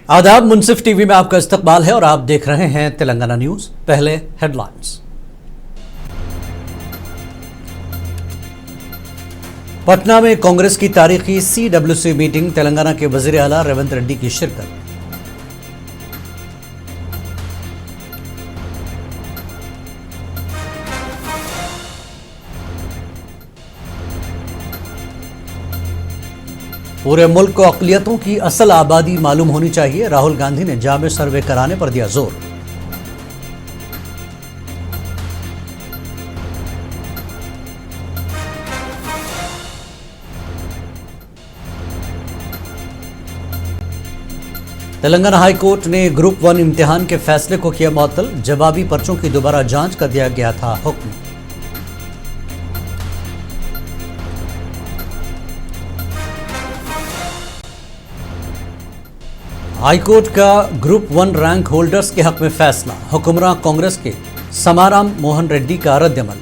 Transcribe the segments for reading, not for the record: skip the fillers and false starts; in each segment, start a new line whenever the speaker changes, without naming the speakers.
आदाब, मुनसिफ टीवी में आपका इस्तकबाल है और आप देख रहे हैं तेलंगाना न्यूज। पहले हेडलाइंस। पटना में कांग्रेस की तारीखी CWC मीटिंग, तेलंगाना के वजीर आला रेवंत रेड्डी की शिरकत। पूरे मुल्क को अक़लियतों की असल आबादी मालूम होनी चाहिए, राहुल गांधी ने जामे सर्वे कराने पर दिया जोर। तेलंगाना हाई कोर्ट ने ग्रुप 1 इम्तिहान के फैसले को किया मुअत्तल, जवाबी पर्चों की दोबारा जांच का दिया गया था हुक्म। हाईकोर्ट का ग्रुप 1 रैंक होल्डर्स के हक में फैसला, हुक्मरां कांग्रेस के समाराम मोहन रेड्डी का रद्दअमल।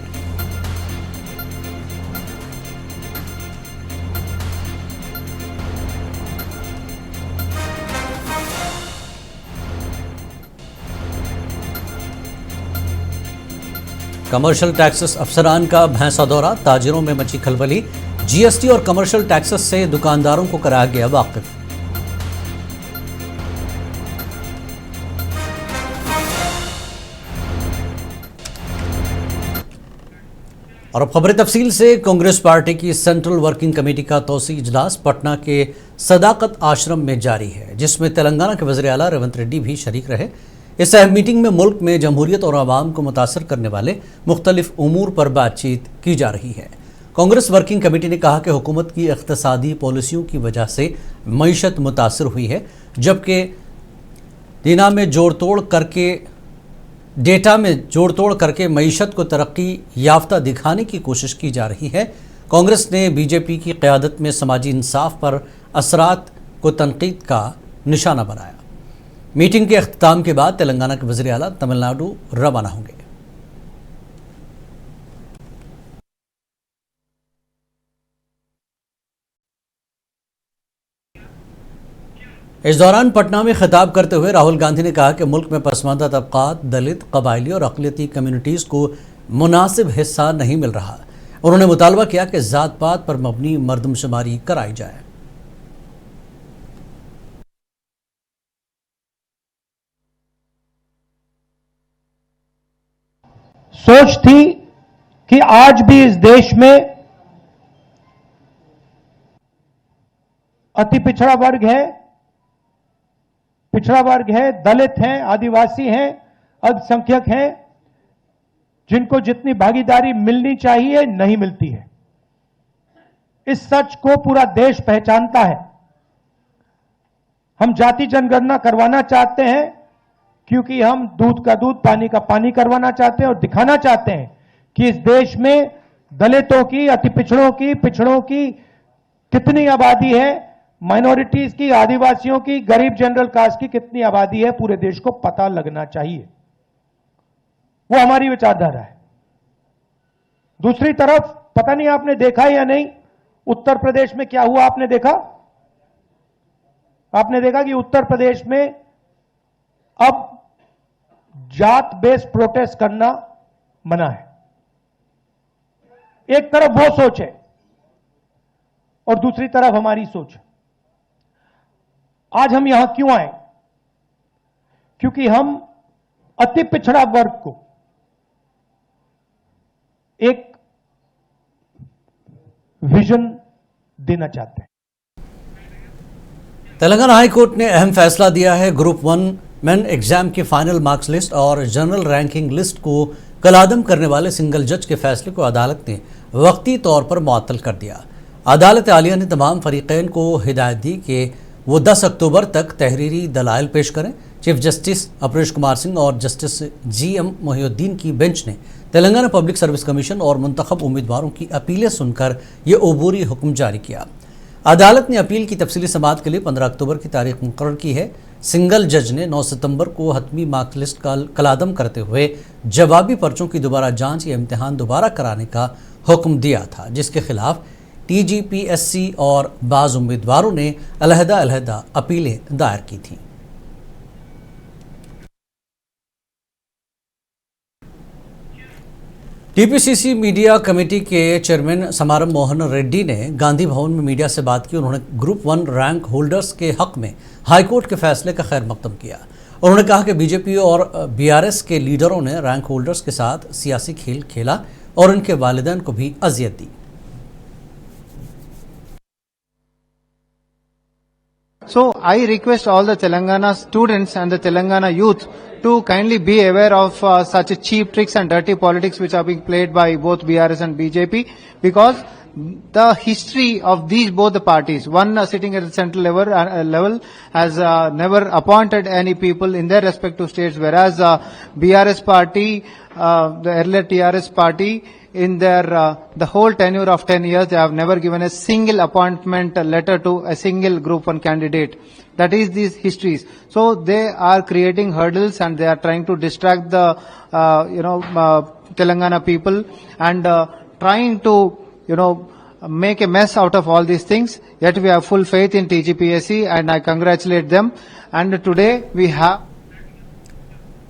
कमर्शियल टैक्सेस अफसरान का भैंसा दौरा, ताजिरों में मची खलबली, GST और कमर्शियल टैक्सेस से दुकानदारों को कराया गया वाकिफ। और अब खबरें तफसील से। कांग्रेस पार्टी की सेंट्रल वर्किंग कमेटी का तौसी इजलास पटना के सदाकत आश्रम में जारी है, जिसमें तेलंगाना के वज़ीर आला रेवंत रेड्डी भी शरीक रहे। इस अहम मीटिंग में मुल्क में जमहूरियत और आवाम को मुतासर करने वाले मुख्तलिफ उमूर पर बातचीत की जा रही है। कांग्रेस वर्किंग कमेटी ने कहा कि हुकूमत की इक़्तिसादी पॉलिसियों की वजह से मईशत मुतासर हुई है, जबकि डेटा में जोड़ तोड़ करके मईशत को तरक्की याफ्ता दिखाने की कोशिश की जा रही है। कांग्रेस ने बीजेपी की क़यादत में समाजी इंसाफ पर असरात को तनकीद का निशाना बनाया। मीटिंग के अख्ताम के बाद तेलंगाना के वज़ीर आला तमिलनाडु रवाना होंगे। इस दौरान पटना में खिताब करते हुए राहुल गांधी ने कहा कि मुल्क में पसमानदा तबकात, दलित, कबायली और अक़लियती कम्युनिटीज़ को मुनासिब हिस्सा नहीं मिल रहा। उन्होंने मुतालबा किया कि ज़ात पात पर मबनी मरदमशुमारी कराई जाए।
सोच थी कि आज भी इस देश में अति पिछड़ा वर्ग है, दलित हैं, आदिवासी हैं, अल्पसंख्यक हैं, जिनको जितनी भागीदारी मिलनी चाहिए नहीं मिलती है। इस सच को पूरा देश पहचानता है। हम जाति जनगणना करवाना चाहते हैं क्योंकि हम दूध का दूध, पानी का पानी करवाना चाहते हैं और दिखाना चाहते हैं कि इस देश में दलितों की, अति पिछड़ों की कितनी आबादी है, माइनॉरिटीज की, आदिवासियों की, गरीब जनरल कास्ट की कितनी आबादी है, पूरे देश को पता लगना चाहिए। वो हमारी विचारधारा है। दूसरी तरफ, पता नहीं आपने देखा या नहीं, उत्तर प्रदेश में क्या हुआ आपने देखा? आपने देखा कि उत्तर प्रदेश में अब जात बेस्ड प्रोटेस्ट करना मना है। एक तरफ वो सोच है और दूसरी तरफ हमारी सोच है। आज हम यहां क्यों आए? क्योंकि हम अति पिछड़ा वर्ग को एक विजन देना चाहते हैं।
तेलंगाना हाई कोर्ट ने अहम फैसला दिया है। ग्रुप 1 मेन एग्जाम की फाइनल मार्क्स लिस्ट और जनरल रैंकिंग लिस्ट को कलादम करने वाले सिंगल जज के फैसले को अदालत ने वक्ती तौर पर मुअत्तल कर दिया। अदालत आलिया ने तमाम फरीकैन को हिदायत दी कि वो 10 अक्टूबर तक तहरीरी दलाइल पेश करें। चीफ जस्टिस अपरेश कुमार सिंह और जस्टिस GM मोहिउद्दीन की बेंच ने तेलंगाना पब्लिक सर्विस कमीशन और मुंतखब उम्मीदवारों की अपीलें सुनकर ये अबूरी हुक्म जारी किया। अदालत ने अपील की तफसीली समाअत के लिए 15 अक्टूबर की तारीख मुकर्रर की है। सिंगल जज ने 9 सितंबर को हतमी मार्क्स लिस्ट का कलादम करते हुए जवाबी पर्चों की दोबारा जांच या इम्तिहान दोबारा कराने का हुक्म दिया था, जिसके खिलाफ TGPSC और बाज़ उम्मीदवारों ने अलहदा अलहदा अपीलें दायर की थीं। टीपीसीसी मीडिया कमेटी के चेयरमैन समारम मोहन रेड्डी ने गांधी भवन में मीडिया से बात की। उन्होंने ग्रुप 1 रैंक होल्डर्स के हक में हाईकोर्ट के फैसले का खैर मकदम किया। उन्होंने कहा कि बीजेपी और बीआरएस के लीडरों ने रैंक होल्डर्स के साथ सियासी खेल खेला और उनके वालिदैन को भी अजियत दी।
So I request all the Telangana students and the Telangana youth to kindly be aware of such cheap tricks and dirty politics which are being played by both BRS and BJP, because the history of these both the parties, one sitting at the central level has never appointed any people in their respective states, whereas BRS party, the earlier TRS party, in their the whole tenure of 10 years, they have never given a single appointment letter to a single group 1 candidate. That is these histories. So they are creating hurdles and they are trying to distract the Telangana people and trying to make a mess out of all these things. Yet we have full faith in TGPSC and I congratulate them. And today we have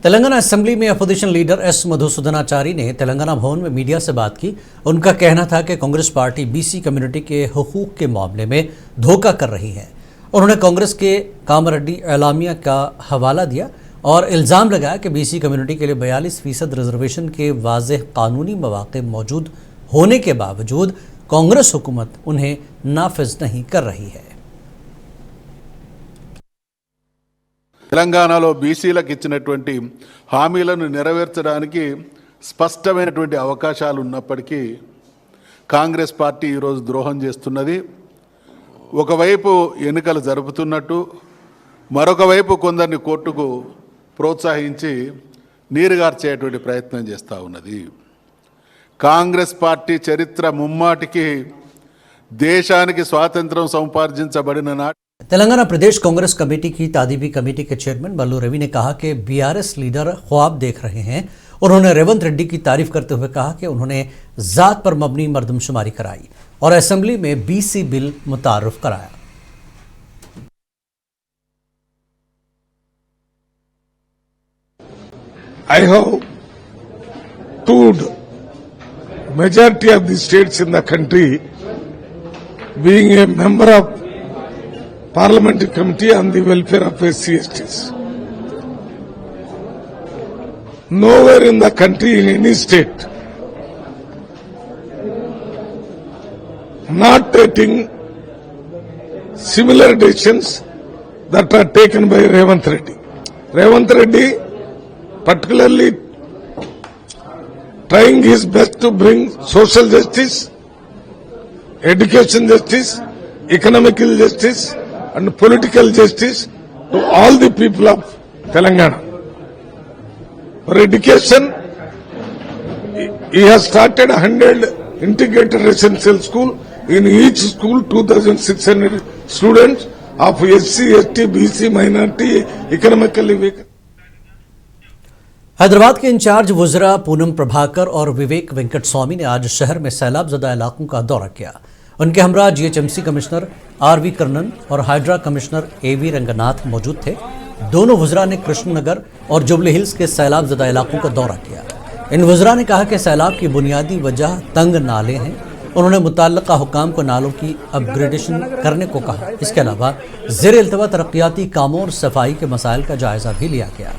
Telangana assembly में opposition leader S मधुसूदनाचारी ने तेलंगाना भवन में media से बात की। उनका कहना था कि कांग्रेस पार्टी बीसी कम्युनिटी के हुकूक के मामले में धोखा कर रही है। उन्होंने कांग्रेस के कामरेड्डी एलामिया का हवाला दिया और इल्ज़ाम लगाया कि बीसी कम्युनिटी के लिए 42% रिजर्वेशन के वाज़ेह कानूनी मौक़े मौजूद होने के बावजूद कांग्रेस हुकूमत उन्हें नाफिज नहीं कर रही है।
తెలంగాణలో బీసీలకు ఇచ్చినటువంటి హామీలను నెరవేర్చడానికి స్పష్టమైనటువంటి అవకాశాలు ఉన్నప్పటికీ కాంగ్రెస్ పార్టీ ఈరోజు ద్రోహం చేస్తున్నది। ఒకవైపు ఎన్నికలు జరుపుతున్నట్టు మరొక వైపు కొందరిని కోర్టుకు ప్రోత్సహించి నీరుగార్చేటువంటి ప్రయత్నం చేస్తూ ఉన్నది। కాంగ్రెస్ పార్టీ చరిత్ర ముమ్మాటికి దేశానికి స్వాతంత్రం సంపాదించబడిన నాటి
तेलंगाना प्रदेश कांग्रेस कमेटी की तादीबी कमेटी के चेयरमैन बल्लू रवि ने कहा कि बीआरएस लीडर ख्वाब देख रहे हैं। उन्होंने रेवंत रेड्डी की तारीफ करते हुए कहा कि उन्होंने जात पर मबनी मर्दमशुमारी कराई और असेंबली में बीसी बिल मुतारफ कराया।
I have toured majority of the states in the country, being a member of Parliamentary Committee on the Welfare of SC/STs. Nowhere in the country, in any state, not taking similar decisions that are taken by Revanth Reddy. Revanth Reddy particularly trying his best to bring social justice, education justice, economical justice and political justice to all the people of Telangana. For education, he has started 100 integrated residential school. In each school, 2,600 students of SC, ST, BC, minority, economically weak.
Hyderabad के in charge वुज़रा Poonam Prabhakar और विवेक वेंकट स्वामी ने आज शहर में सैलाब ज़दा इलाकों का दौरा किया। उनके हमरा जीएचएमसी कमिश्नर आरवी कर्णन और हाइड्रा कमिश्नर एवी रंगनाथ मौजूद थे। दोनों वुज़रा ने कृष्णनगर और जुबली हिल्स के सैलाब ज़दा इलाकों का दौरा किया। इन वुज़रा ने कहा कि सैलाब की बुनियादी वजह तंग नाले हैं। उन्होंने मुतल्लिका हुकाम को नालों की अपग्रेडेशन करने को कहा। इसके अलावा ज़ेर इल्तवा तरक्याती कामों और सफाई के मसाइल का जायज़ा भी लिया गया।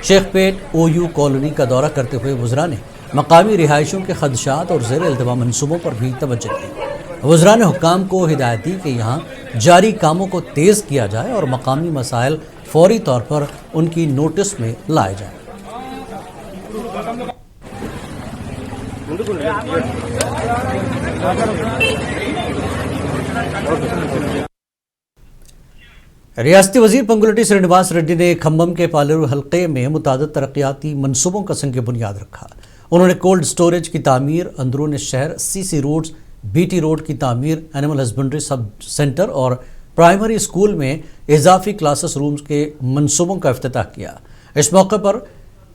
शेखपेट ओयू कॉलोनी का दौरा करते हुए वुज़रा ने मकामी रिहायशों के खदशात और ज़ेर इल्तवा मनसूबों पर भी तवज्जो दी। वुज़रा ने हुक्काम को हिदायत दी कि यहाँ जारी कामों को तेज़ किया जाए और मकामी मसाइल फौरी तौर पर उनकी नोटिस में लाए जाए। रियासती वजीर पंगुलटी श्रीनिवास रेड्डी ने खम्बम के पालेरू हल्के में मुतादिद तरक्याती मनसूबों का संग बुनियाद रखा। उन्होंने कोल्ड स्टोरेज की तामीर, अंदरून शहर सीसी रोड्स, बीटी रोड की तामीर, एनिमल हस्बेंड्री सब सेंटर और प्राइमरी स्कूल में इजाफी क्लासेस रूम्स के मनसूबों का इफ्तिताह किया। इस मौके पर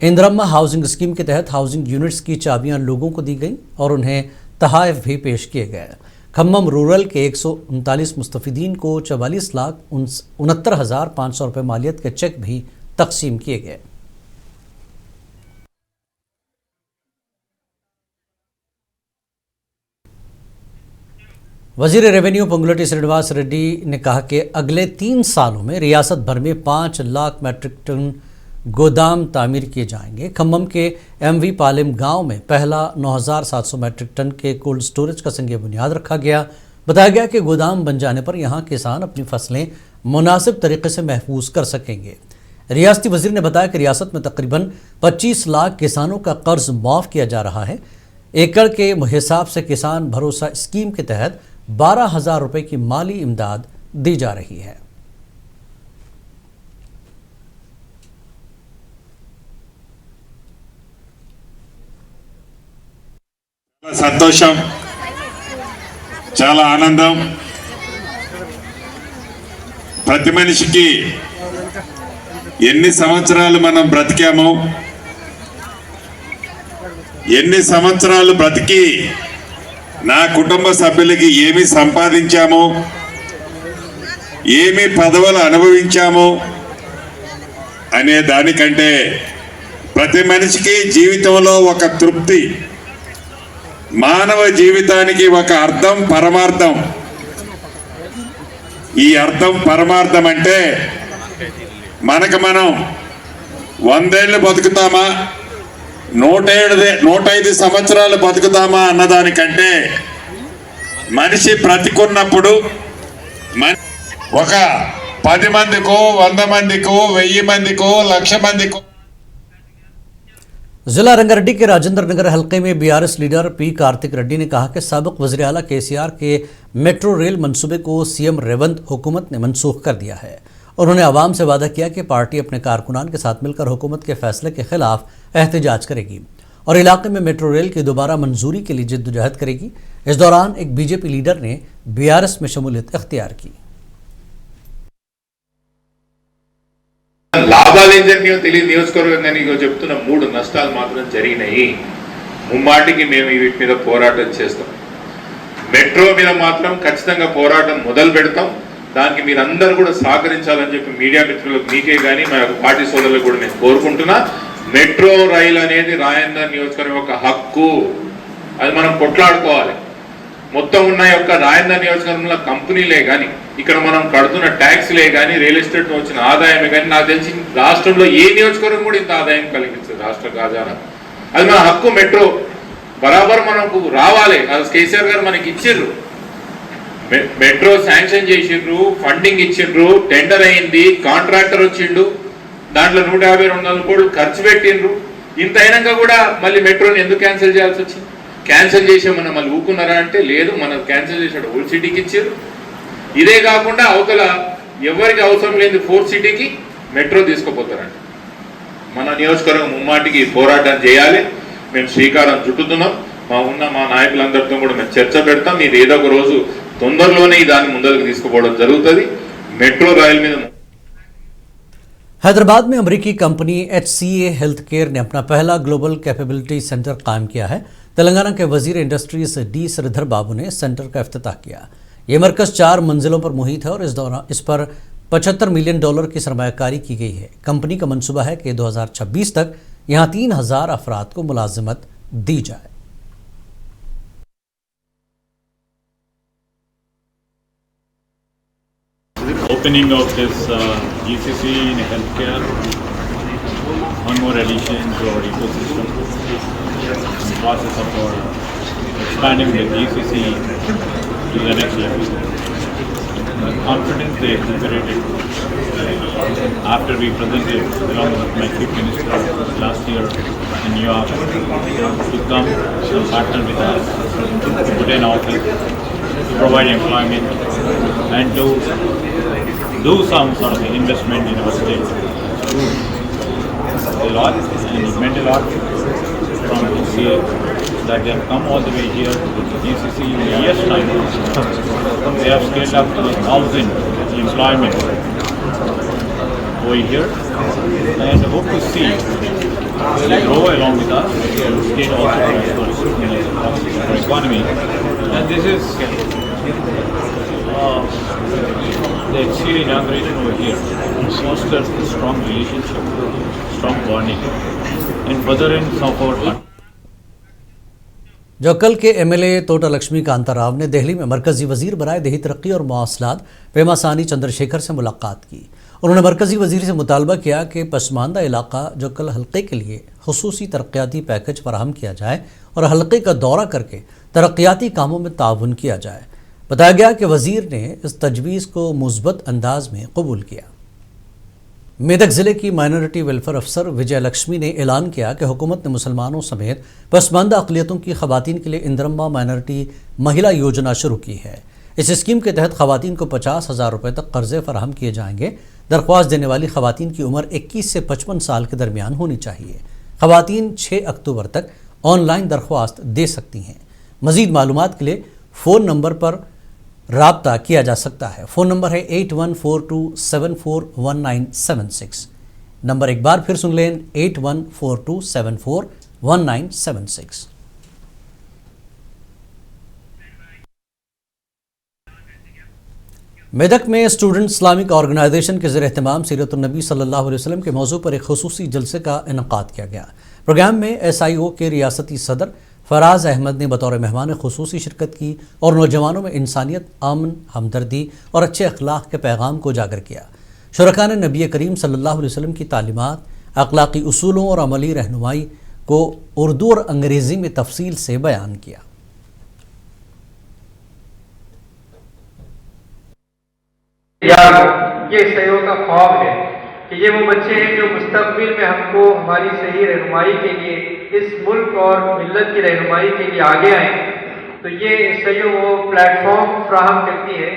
इंदिरम्मा हाउसिंग स्कीम के तहत हाउसिंग यूनिट्स की चाबियां लोगों को दी गई और उन्हें तहाइफ भी पेश किए गए। खम्मम रूरल के 139 मुस्तफिदीन को 44,69,500 रुपये मालियत के चेक भी तकसीम किए गए। वजीर रेवेन्यू पोंगुलेटी श्रीनिवास रेड्डी ने कहा कि अगले 3 सालों में रियासत भर में 5 लाख मैट्रिक टन गोदाम तामीर किए जाएंगे। खम्मम के एमवी पालिम गांव में पहला 9,700 मैट्रिक टन के कोल्ड स्टोरेज का संग बुनियाद रखा गया। बताया गया कि गोदाम बन जाने पर यहां किसान अपनी फसलें मुनासिब तरीके से महफूज कर सकेंगे। रियासती वजीर ने बताया कि रियासत में तकरीबन 25 लाख किसानों का कर्ज माफ किया जा रहा है। एकड़ के हिसाब से किसान भरोसा स्कीम के तहत 12,000 रुपए की माली इमदाद दी जा रही है।
సంతోషం, చాలా ఆనందం. ప్రతి మనిషికి ఎన్ని సంవత్సరాలు మనం బ్రతికామో, ఎన్ని సంవత్సరాలు బ్రతికి నా కుటుంబ సభ్యులకి ఏమి సంపాదించామో, ఏమి పదవులు అనుభవించామో అనే దానికంటే ప్రతి మనిషికి జీవితంలో ఒక తృప్తి, మానవ జీవితానికి ఒక అర్థం పరమార్థం. ఈ అర్థం పరమార్థం అంటే మనకు మనం 100 ఏళ్ళు బతుకుతామా, 105 సంవత్సరాలు బతుకుతామా అన్నదానికంటే మనిషి బ్రతికున్నప్పుడు ఒక 10 మందికో 100 మందికో 1000 మందికో 1,00,000 మందికో।
जिला रंगारेड्डी के राजेंद्र नगर हल्के में BRS leader P Kartik Reddy ने कहा कि साबिक वज़ीर आला केसीआर के मेट्रो रेल मंसूबे को सीएम रेवंत हुकूमत ने मनसूख कर दिया है। उन्होंने आवाम से वादा किया कि पार्टी अपने कारकुनान के साथ मिलकर हुकूमत के फैसले के खिलाफ एहतजाज करेगी और इलाके में मेट्रो रेल की दोबारा मंजूरी के लिए जिद्दोजहद करेगी। इस दौरान एक बीजेपी लीडर ने बीआरएस में शमूलियत इख्तियार की।
లాభాలు ఏం జరిగినాయో తెలియదు నియోజకవర్గం, కానీ చెప్తున్న 3 నష్టాలు మాత్రం జరిగినాయి. ముమ్మాటికి మేము వీటి మీద పోరాటం చేస్తాం. మెట్రో మీద మాత్రం ఖచ్చితంగా పోరాటం మొదలు పెడతాం. దానికి మీరందరూ కూడా సహకరించాలని చెప్పి మీడియా మిత్రులకు, మీకే కానీ మా యొక్క పార్టీ సోదరులకు కూడా నేను కోరుకుంటున్నా. మెట్రో రైలు అనేది రాజేంద్ర నియోజకవర్గం యొక్క హక్కు, అది మనం కొట్లాడుకోవాలి. మొత్తం ఉన్న యొక్క రాజేంద్ర నియోజకవర్గంలో కంపెనీలే కానీ, ఇక్కడ మనం కడుతున్న ట్యాక్స్లే కానీ, రియల్ ఎస్టేట్ వచ్చిన ఆదాయమే కానీ, నాకు తెలిసి రాష్ట్రంలో ఏ నియోజకవర్గం కూడా ఇంత ఆదాయం కలిగించదు రాష్ట్ర ఖజానా. అది మన హక్కు. మెట్రో బరాబర్ మనకు రావాలి. అది కేసీఆర్ గారు మనకి ఇచ్చిర్రు. మెట్రో శాంక్షన్ చేసిండ్రు, ఫండింగ్ ఇచ్చిండ్రు, టెండర్ అయింది, కాంట్రాక్టర్ వచ్చిండు, దాంట్లో 150-200 కోట్లు ఖర్చు పెట్టిండ్రు. ఇంత అయినాక కూడా మళ్ళీ మెట్రోని ఎందుకు క్యాన్సిల్ చేయాల్సి వచ్చింది? క్యాన్సిల్ చేసే మనం మళ్ళీ ఊకున్నారా అంటే లేదు, మనం క్యాన్సిల్ చేసాడు ఓల్డ్ సిటీకి ఇచ్చారు. ఇదే కాకుండా అవతల ఎవరికి అవసరం లేని 4th సిటీకి మెట్రో తీసుకుపోతారంట. మన నియోజకవర్గం ముమ్మాటికి పోరాటం చేయాలి. మేము శ్రీకారం చుట్టుతున్నాం. మా నాయకులందరితో కూడా మేము చర్చ పెడతాం. ఇది ఏదో ఒక రోజు తొందరలోనే దాన్ని ముందరకు తీసుకుపోవడం జరుగుతుంది. మెట్రో రైలు మీద
हैदराबाद में अमेरिकी कंपनी HCA हेल्थ केयर ने अपना पहला ग्लोबल कैपेबिलिटी सेंटर कायम किया है। तेलंगाना के वजीर इंडस्ट्रीज डी श्रीधर बाबू ने सेंटर का इफ्तिताह किया। ये मरकज़ 4 मंजिलों पर मुहित है और इस पर $75 मिलियन की सरमायाकारी की गई है। कंपनी का मंसूबा है कि 2026 तक यहाँ 3,000 अफराद को मुलाजिमत दी जाए।
Opening of this GCC in healthcare, one more addition to our ecosystem, in the process of our expanding the GCC to the next level. The confidence they exhibitated after we presented along with my Chief Minister last year in New York to come and partner with us, to put in office, to provide employment and to do some sort of investment in our state. A lot, and it meant a lot from HCA that they have come all the way here to the GCC in a year's time. They have scaled up to 1,000 employment over here and hope to see they grow along with us. The state also prospers for economy. And this is the HCA inauguration over here fosters a strong relationship, strong bonding, and furtherance of our
जोकल के MLA तोटा लक्ष्मी कांता राव ने दिल्ली में मरकजी वजीर बराए देही तरक्की और मवासलात पेमा सानी चंद्रशेखर से मुलाकात की। उन्होंने मरकजी वजीर से मुतालबा किया कि पसमानदा इलाका जोकल हल्के के लिए खुसूसी तरक्याती पैकेज फराहम किया जाए और हल्के का दौरा करके तरक्याती कामों में ताउन किया जाए। बताया गया कि वजीर ने इस तजवीज़ को मुस्बत अंदाज में कबूल किया। मेदक जिले की माइनॉरिटी वेलफेयर अफसर विजय लक्ष्मी ने ऐलान किया कि हुकूमत ने मुसलमानों समेत पसमानदा अक़लियतों की ख़वातीन के लिए इंदिरम्मा माइनॉरिटी महिला योजना शुरू की है। इस स्कीम के तहत ख़वातीन को 50,000 रुपये तक कर्जे फराहम किए जाएंगे। दरख्वास्त देने वाली ख़वातीन की उम्र 21 से 55 साल के दरमियान होनी चाहिए। ख़वातीन 6 अक्टूबर तक ऑनलाइन दरख्वास्त दे सकती हैं। मज़ीद मालूमात के लिए फ़ोन नंबर पर राब्ता किया जा सकता है। फ़ोन नंबर है 8142741976। नंबर एक बार फिर सुन लें 8142741976। मेदक में स्टूडेंट इस्लामिक ऑर्गेनाइजेशन के ज़रिए एहतमाम सीरतुन्नबी सल्लल्लाहु अलैहि वसल्लम के मौजू पर एक खुसूसी जलसे का इनकाद किया गया। प्रोग्राम में SIO के रियासती सदर फराज अहमद ने बतौर मेहमान खुसूसी शिरकत की और नौजवानों में इंसानियत, अमन, हमदर्दी और अच्छे अखलाक के पैगाम को उजागर किया। शुरका ने नबी करीम सल्लल्लाहु अलैहि वसल्लम की तालीमात, अखलाकी उसूलों और अमली रहनुमाई को उर्दू और अंग्रेज़ी में तफसील से बयान किया।
ये सहयोग का ख्वाब है कि ये वो बच्चे हैं जो मुस्तकबिल में हमको हमारी सही रहनुमाई के लिए, इस मुल्क और मिल्लत की रहनुमाई के लिए आगे आए। तो ये सहयोग वो प्लेटफॉर्म फ्राहम करती है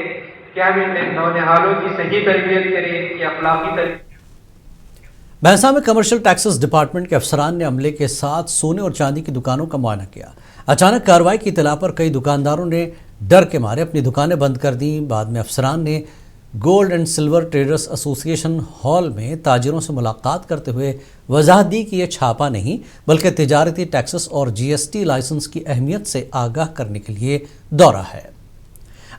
कि हम इन नौनिहालों की सही तरबियत करें, इनकी अखलाकी तरबियत।
भैंसा में कमर्शियल टैक्सेस डिपार्टमेंट के अफसरान ने अमले के साथ सोने और चांदी की दुकानों का मुआयना किया। अचानक कार्रवाई की इत्तला पर कई दुकानदारों ने डर के मारे अपनी दुकानें बंद कर दी। बाद में अफसरान ने gold and silver traders association hall में ताजिरों से मुलाकात करते हुए वजाहत दी कि यह छापा नहीं बल्कि तिजारती टैक्सेस और GST लाइसेंस की अहमियत से आगाह करने के लिए दौरा है।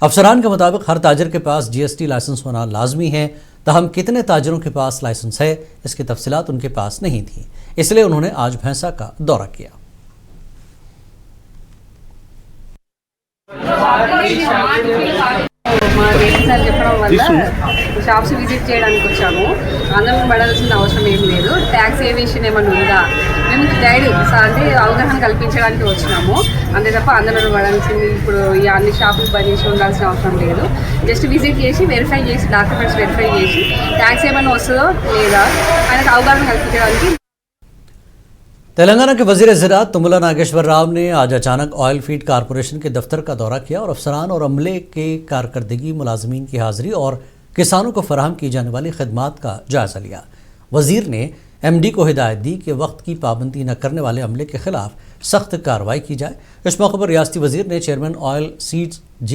अफसरान के मुताबिक हर ताजिर के पास GST लाइसेंस होना लाजमी है, ताहम कितने ताजिरों के पास लाइसेंस है इसकी तफसीलात उनके पास नहीं थी, इसलिए उन्होंने आज भैंसा का दौरा किया।
మా డీసీ సార్ చెప్పడం వల్ల షాప్స్ విజిట్ చేయడానికి వచ్చాము. అందరం పడాల్సిన అవసరం ఏం లేదు. ట్యాక్స్ ఏవియేషన్ ఏమైనా ఉందా, మేము గైడ్ అంటే అవగాహన కల్పించడానికి వచ్చినాము అంతే తప్ప అందరూ పడాల్సింది ఇప్పుడు ఈ అన్ని షాపులు బంద్ చేసి ఉండాల్సిన అవసరం లేదు. జస్ట్ విజిట్ చేసి వెరిఫై చేసి డాక్యుమెంట్స్ వెరిఫై చేసి ట్యాక్స్ ఏమైనా వస్తుందో లేదా ఆయనకు అవగాహన కల్పించడానికి।
तेलंगाना के वजीर ज़राअत तुमुला नागेश्वर राव ने आज अचानक ऑयल फीड कारपोरेशन के दफ्तर का दौरा किया और अफसरान और अमले के कारकर्दगी, मुलाजमीन की हाज़िरी और किसानों को फराहम की जाने वाली खदमात का जायज़ा लिया। वजीर ने MD को हिदायत दी कि वक्त की पाबंदी न करने वाले अमले के खिलाफ सख्त कार्रवाई की जाए। इस मौके पर रियासती वजीर ने chairman oil seeds G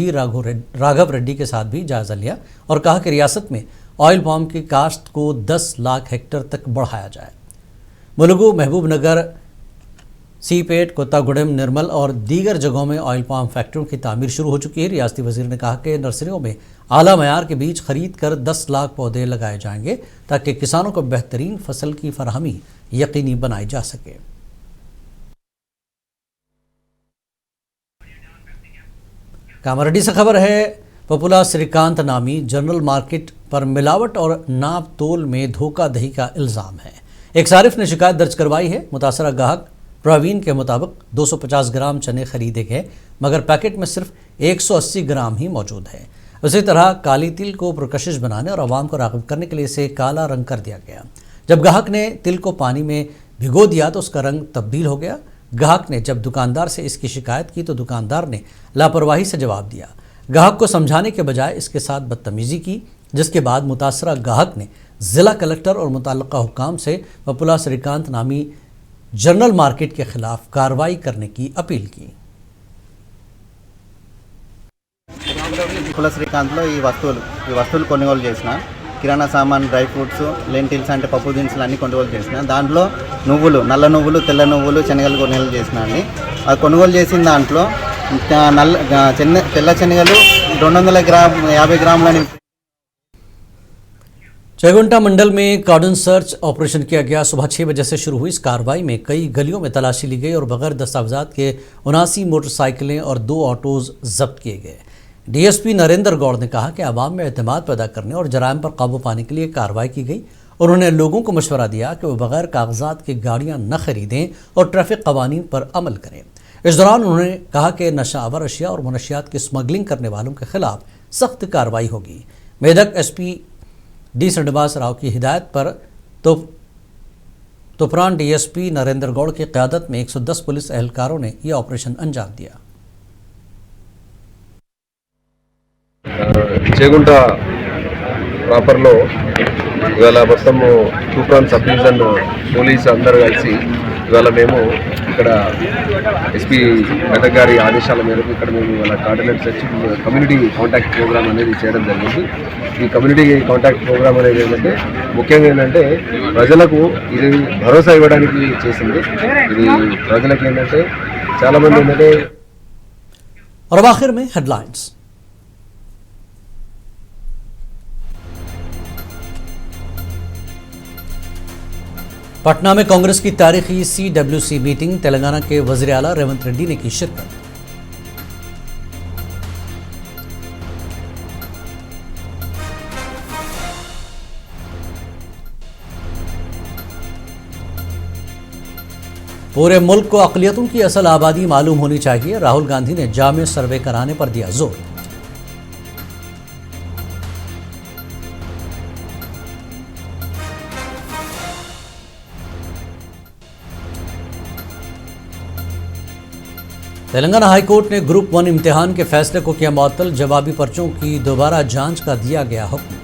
Raghav Reddy के साथ भी जायज़ा लिया और कहा कि रियासत में ऑयल पाम की काश्त को 10 लाख हेक्टेयर तक बढ़ाया जाए। मुलुगु, महबूबनगर, सीपेट, कोत्तागुडेम, निर्मल और दीगर जगहों में ऑयल पाम फैक्ट्रियों की तामीर शुरू हो चुकी है। रियासती वजीर ने कहा कि नर्सरियों में आला मयार के बीज खरीद कर 10 लाख पौधे लगाए जाएंगे ताकि किसानों को बेहतरीन फसल की फराहमी यकीनी बनाई जा सके। कामारेड्डी से खबर है, पपुला श्रीकांत नामी जनरल मार्केट पर मिलावट और नाप तोल में धोखाधड़ी का इल्ज़ाम है। एक सारिफ ने शिकायत दर्ज करवाई है। मुतासरा गाहक प्रवीण के मुताबिक 250 ग्राम चने खरीदे गए मगर पैकेट में सिर्फ 180 ग्राम ही मौजूद है। उसी तरह काली तिल को पुरकशिश बनाने और आवाम को राग़िब करने के लिए इसे काला रंग कर दिया गया। जब गाहक ने तिल को पानी में भिगो दिया तो उसका रंग तब्दील हो गया। गाहक ने जब दुकानदार से इसकी शिकायत की तो दुकानदार ने लापरवाही से जवाब दिया। गाहक को समझाने के बजाय इसके साथ बदतमीज़ी की, जिसके बाद मुतासरा गाहक ने ज़िला कलेक्टर और मुतल्लिक़ा हुक्काम से पपुला श्रीकांत नामी जनरल मार्केट के खिलाफ कार्रवाई करने की अपील की।
పప్పుల శ్రీకాంత్లో ఈ వస్తువులు కొనుగోలు చేసిన కిరాణా సామాన్, డ్రై ఫ్రూట్స్, లెంటిల్స్ అంటే పప్పు దినుసులు అన్నీ కొనుగోలు చేసిన. దాంట్లో నువ్వులు, నల్ల నువ్వులు, తెల్ల నువ్వులు, శనగలు కొనుగోలు చేసిన అండి. అది కొనుగోలు చేసిన దాంట్లో తెల్ల శనగలు 250 గ్రాములని
चेगुंटा मंडल में कार्डन सर्च ऑपरेशन किया गया। सुबह 6 बजे से शुरू हुई इस कार्रवाई में कई गलियों में तलाशी ली गई और बगैर दस्तावेजात के 79 मोटरसाइकिलें और 2 ऑटोज जब्त किए गए। डीएसपी नरेंद्र गौड़ ने कहा कि आवाम में एतमाद पैदा करने और जराइम पर काबू पाने के लिए कार्रवाई की गई। उन्होंने लोगों को मशवरा दिया कि वो बगैर कागजात की गाड़ियां न खरीदें और ट्रैफिक कवानीन पर अमल करें। इस दौरान उन्होंने कहा कि नशावर अशिया और मनशियात की स्मगलिंग करने वालों के खिलाफ सख्त कार्रवाई होगी। मेदक एसपी डी श्रीनिवास राव की हिदायत पर तूफान डीएसपी नरेंद्र गौड़ की क़यादत में 110 पुलिस एहलकारों ने यह ऑपरेशन अंजाम दिया।
చేగుంట ప్రాపర్లో ఇవాళ మొత్తం తూప్రాన్ సబ్ డివిజన్ పోలీసు అందరూ కలిసి ఇవాళ మేము ఇక్కడ ఎస్పీ మెదక్ గారి ఆదేశాల మేరకు ఇక్కడ మేము ఇవాళ కార్డినేట్ సెర్చ్ కమ్యూనిటీ కాంటాక్ట్ ప్రోగ్రామ్ అనేది చేయడం జరిగింది। ఈ కమ్యూనిటీ కాంటాక్ట్ ప్రోగ్రామ్ అనేది ఏంటంటే ముఖ్యంగా ఏంటంటే ప్రజలకు ఇది భరోసా ఇవ్వడానికి చేసింది। ఇది ప్రజలకు ఏంటంటే చాలా మంది ఏంటంటే
और अब आखिर में हेडलाइंस। पटना में कांग्रेस की तारीखी CWC मीटिंग, तेलंगाना के वज़ीर आला रेवंत रेड्डी ने की शिरकत। पूरे मुल्क को अक़लियतों की असल आबादी मालूम होनी चाहिए, राहुल गांधी ने जामे सर्वे कराने पर दिया जोर। तेलंगाना हाईकोर्ट ने ग्रुप 1 इम्तिहान के फैसले को किया मुअत्तल, जवाबी पर्चों की दोबारा जांच का दिया गया हुक्म।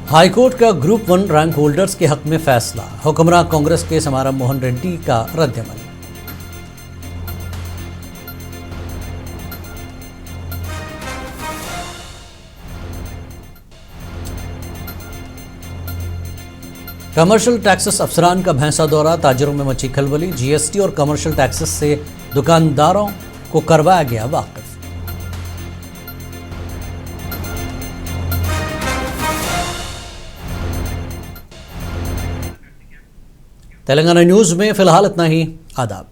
हाईकोर्ट का ग्रुप 1 रैंक होल्डर्स के हक में फैसला, हुक्मरान कांग्रेस के समाराम मोहन रेड्डी का रद्दअमल। कमर्शियल टैक्सेस अफसरान का भैंसा दौरा, ताजिरों में मची खलबली, जीएसटी और कमर्शियल टैक्सेस से दुकानदारों को करवाया गया वाकिफ। तेलंगाना न्यूज में फिलहाल इतना ही। आदाब।